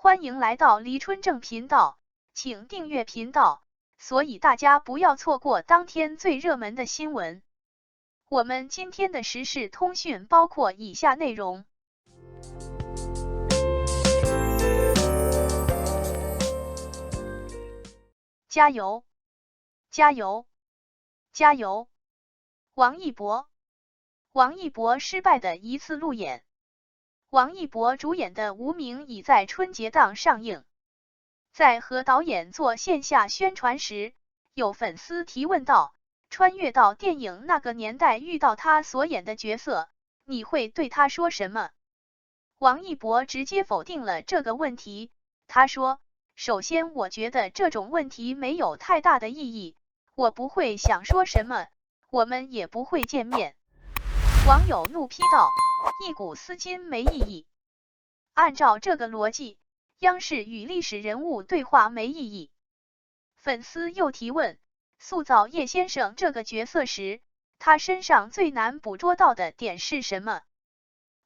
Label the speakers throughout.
Speaker 1: 欢迎来到黎春正频道，请订阅频道，所以大家不要错过当天最热门的新闻。我们今天的时事通讯包括以下内容：加油！加油！加油！王一博失败的一次路演。王一博主演的《无名》已在春节档上映。在和导演做线下宣传时，有粉丝提问道：穿越到电影那个年代遇到他所演的角色，你会对他说什么？王一博直接否定了这个问题，他说：首先我觉得这种问题没有太大的意义，我不会想说什么，我们也不会见面。网友怒批道：一股丝巾没意义。按照这个逻辑，央视与历史人物对话没意义。粉丝又提问：塑造叶先生这个角色时，他身上最难捕捉到的点是什么？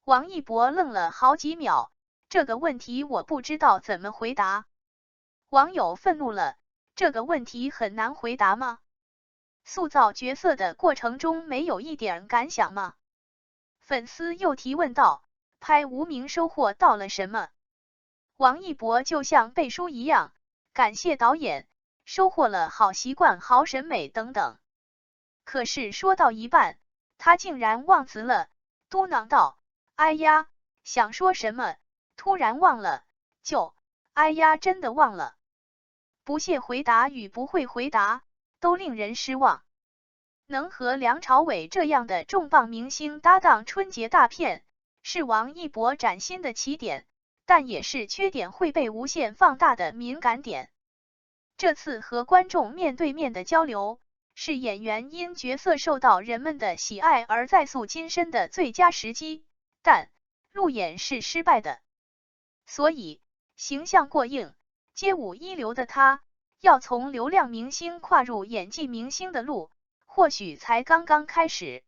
Speaker 1: 王一博愣了好几秒，这个问题我不知道怎么回答。网友愤怒了：这个问题很难回答吗？塑造角色的过程中没有一点感想吗？粉丝又提问道：拍无名收获到了什么？王一博就像背书一样，感谢导演，收获了好习惯、好审美等等。可是说到一半，他竟然忘词了，嘟囔道：哎呀，想说什么，突然忘了，哎呀真的忘了。不屑回答与不会回答，都令人失望。能和梁朝伟这样的重磅明星搭档春节大片，是王一博崭新的起点，但也是缺点会被无限放大的敏感点。这次和观众面对面的交流，是演员因角色受到人们的喜爱而再塑金身的最佳时机，但路演是失败的。所以，形象过硬、街舞一流的他，要从流量明星跨入演技明星的路，或许才刚刚开始。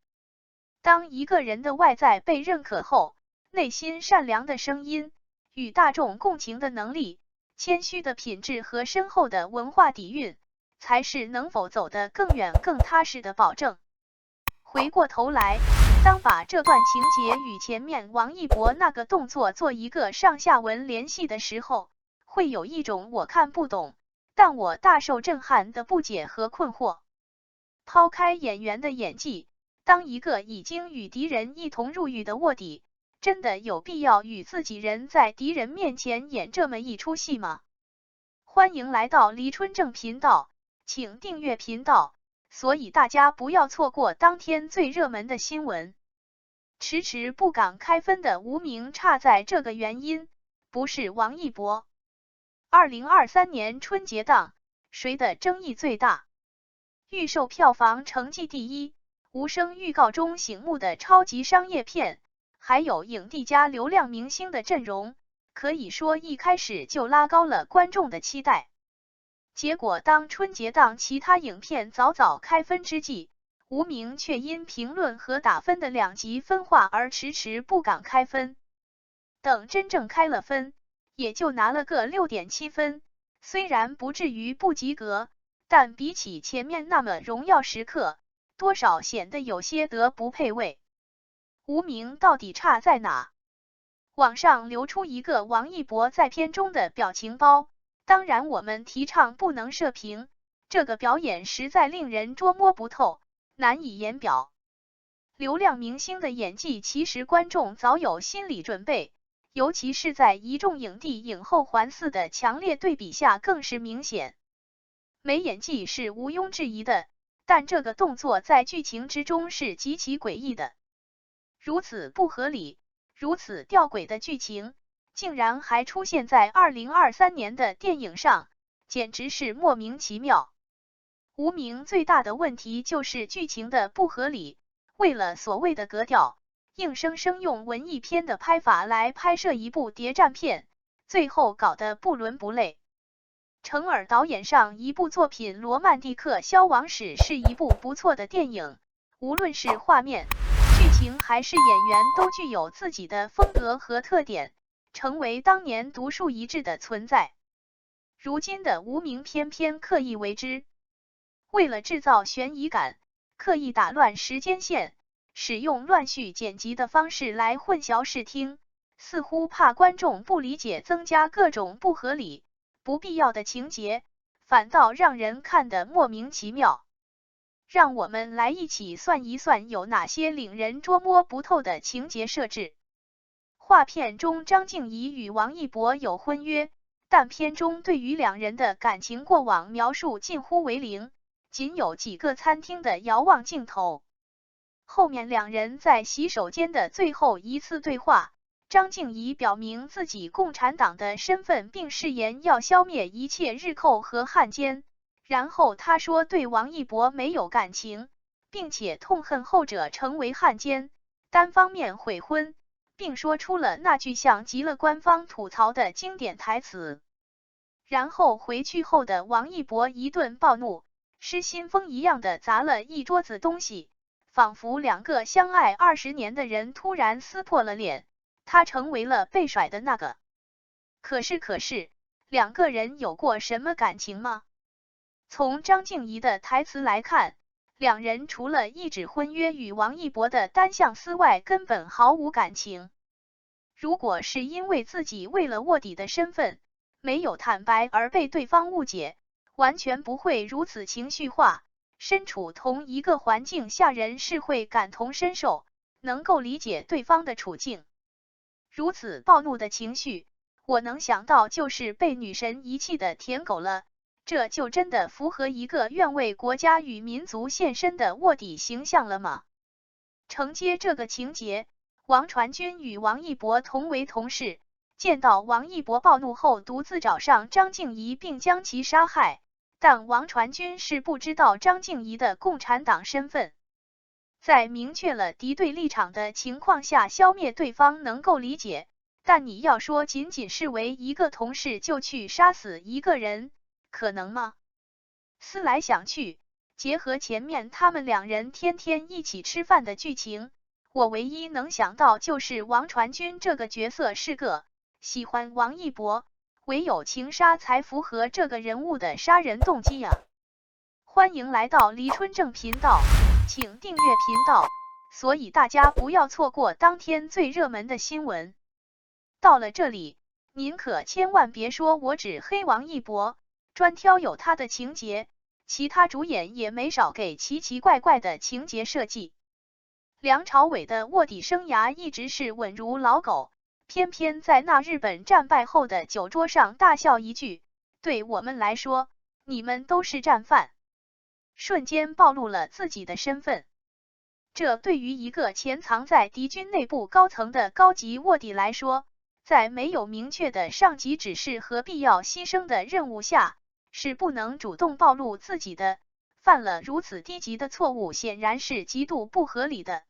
Speaker 1: 当一个人的外在被认可后，内心善良的声音、与大众共情的能力、谦虚的品质和深厚的文化底蕴，才是能否走得更远更踏实的保证。回过头来，当把这段情节与前面王一博那个动作做一个上下文联系的时候，会有一种我看不懂，但我大受震撼的不解和困惑。抛开演员的演技，当一个已经与敌人一同入狱的卧底，真的有必要与自己人在敌人面前演这么一出戏吗？欢迎来到黎春正频道，请订阅频道，所以大家不要错过当天最热门的新闻。迟迟不敢开分的无名差在这个原因，不是王一博。2023年春节档，谁的争议最大？预售票房成绩第一，无声预告中醒目的超级商业片，还有影帝加流量明星的阵容，可以说一开始就拉高了观众的期待。结果当春节档其他影片早早开分之际，无名却因评论和打分的两极分化而迟迟不敢开分。等真正开了分，也就拿了个 6.7 分，虽然不至于不及格，但比起前面那么荣耀时刻，多少显得有些德不配位。无名到底差在哪？网上流出一个王一博在片中的表情包，当然我们提倡不能射频，这个表演实在令人捉摸不透，难以言表。流量明星的演技其实观众早有心理准备，尤其是在一众影帝影后环伺的强烈对比下更是明显。没演技是毋庸置疑的，但这个动作在剧情之中是极其诡异的。如此不合理、如此吊诡的剧情，竟然还出现在2023年的电影上，简直是莫名其妙。无名最大的问题就是剧情的不合理，为了所谓的格调，硬生生用文艺片的拍法来拍摄一部谍战片，最后搞得不伦不类。程耳导演上一部作品《罗曼蒂克消亡史》是一部不错的电影，无论是画面、剧情还是演员都具有自己的风格和特点，成为当年独树一帜的存在。如今的无名偏偏刻意为之，为了制造悬疑感，刻意打乱时间线，使用乱序剪辑的方式来混淆视听，似乎怕观众不理解，增加各种不合理、不必要的情节，反倒让人看得莫名其妙。让我们来一起算一算有哪些令人捉摸不透的情节设置。画片中张静怡与王一博有婚约，但片中对于两人的感情过往描述近乎为零，仅有几个餐厅的遥望镜头。后面两人在洗手间的最后一次对话，张静怡表明自己共产党的身份，并誓言要消灭一切日寇和汉奸。然后他说对王一博没有感情，并且痛恨后者成为汉奸，单方面悔婚，并说出了那句像极了官方吐槽的经典台词。然后回去后的王一博一顿暴怒，失心疯一样的砸了一桌子东西，仿佛两个相爱20年的人突然撕破了脸，他成为了被甩的那个。可是，两个人有过什么感情吗？从张静怡的台词来看，两人除了一纸婚约与王一博的单相思外，根本毫无感情。如果是因为自己为了卧底的身份没有坦白而被对方误解，完全不会如此情绪化。身处同一个环境下，人是会感同身受，能够理解对方的处境。如此暴怒的情绪，我能想到就是被女神遗弃的舔狗了。这就真的符合一个愿为国家与民族献身的卧底形象了吗？承接这个情节，王传君与王一博同为同事，见到王一博暴怒后，独自找上张静怡并将其杀害，但王传君是不知道张静怡的共产党身份。在明确了敌对立场的情况下消灭对方能够理解，但你要说仅仅是为一个同事就去杀死一个人，可能吗？思来想去，结合前面他们两人天天一起吃饭的剧情，我唯一能想到就是王传君这个角色是个喜欢王一博，唯有情杀才符合这个人物的杀人动机啊！欢迎来到黎春正频道，请订阅频道，所以大家不要错过当天最热门的新闻。到了这里，您可千万别说我只黑王一博，专挑有他的情节，其他主演也没少给奇奇怪怪的情节设计。梁朝伟的卧底生涯一直是稳如老狗，偏偏在那日本战败后的酒桌上大笑一句，对我们来说，你们都是战犯，瞬间暴露了自己的身份。这对于一个潜藏在敌军内部高层的高级卧底来说，在没有明确的上级指示和必要牺牲的任务下，是不能主动暴露自己的。犯了如此低级的错误，显然是极度不合理的。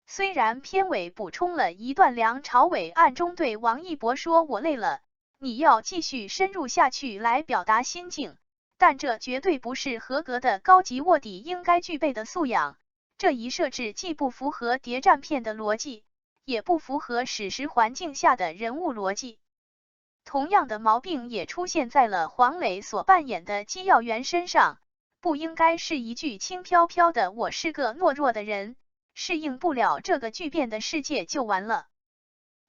Speaker 1: 虽然片尾补充了一段梁朝伟暗中对王一博说我累了，你要继续深入下去来表达心境，但这绝对不是合格的高级卧底应该具备的素养。这一设置既不符合谍战片的逻辑，也不符合史实环境下的人物逻辑。同样的毛病也出现在了黄磊所扮演的机要员身上，不应该是一句轻飘飘的我是个懦弱的人，适应不了这个巨变的世界就完了。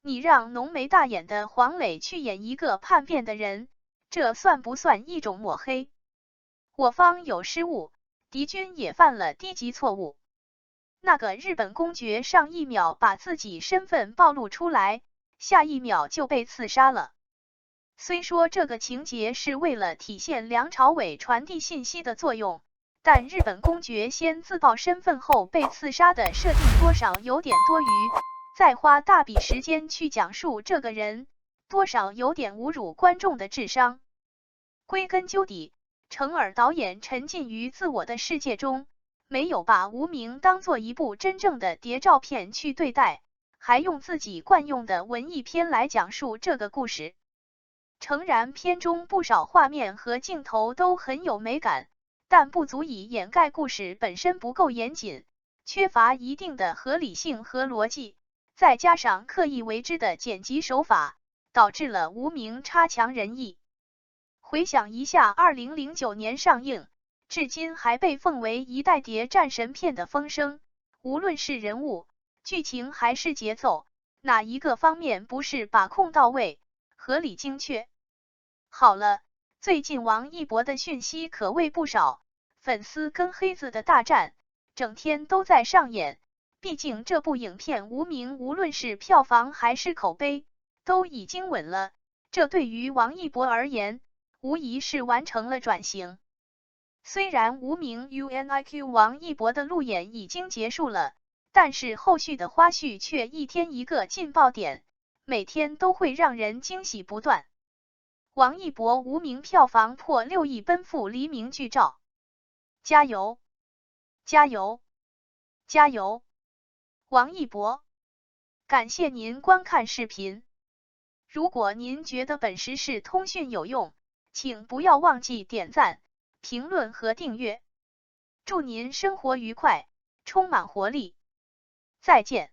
Speaker 1: 你让浓眉大眼的黄磊去演一个叛变的人，这算不算一种抹黑？我方有失误，敌军也犯了低级错误。那个日本公爵上一秒把自己身份暴露出来，下一秒就被刺杀了。虽说这个情节是为了体现梁朝伟传递信息的作用，但日本公爵先自曝身份后被刺杀的设定多少有点多余，再花大笔时间去讲述这个人，多少有点侮辱观众的智商。归根究底，程耳导演沉浸于自我的世界中，没有把无名当做一部真正的谍照片去对待，还用自己惯用的文艺片来讲述这个故事。诚然，片中不少画面和镜头都很有美感，但不足以掩盖故事本身不够严谨，缺乏一定的合理性和逻辑，再加上刻意为之的剪辑手法，导致了无名差强人意。回想一下2009年上映，至今还被奉为一代谍战神片的风声，无论是人物、剧情还是节奏，哪一个方面不是把控到位、合理精确？好了，最近王一博的讯息可谓不少，粉丝跟黑子的大战整天都在上演，毕竟这部影片无名无论是票房还是口碑都已经稳了，这对于王一博而言无疑是完成了转型。虽然无名 UNIQ 王一博的路演已经结束了，但是后续的花絮却一天一个劲爆点，每天都会让人惊喜不断。王一博无名票房破6亿奔赴黎明剧照，加油！加油！加油！王一博，感谢您观看视频。如果您觉得本时事通讯有用，请不要忘记点赞、评论和订阅。祝您生活愉快，充满活力。再见。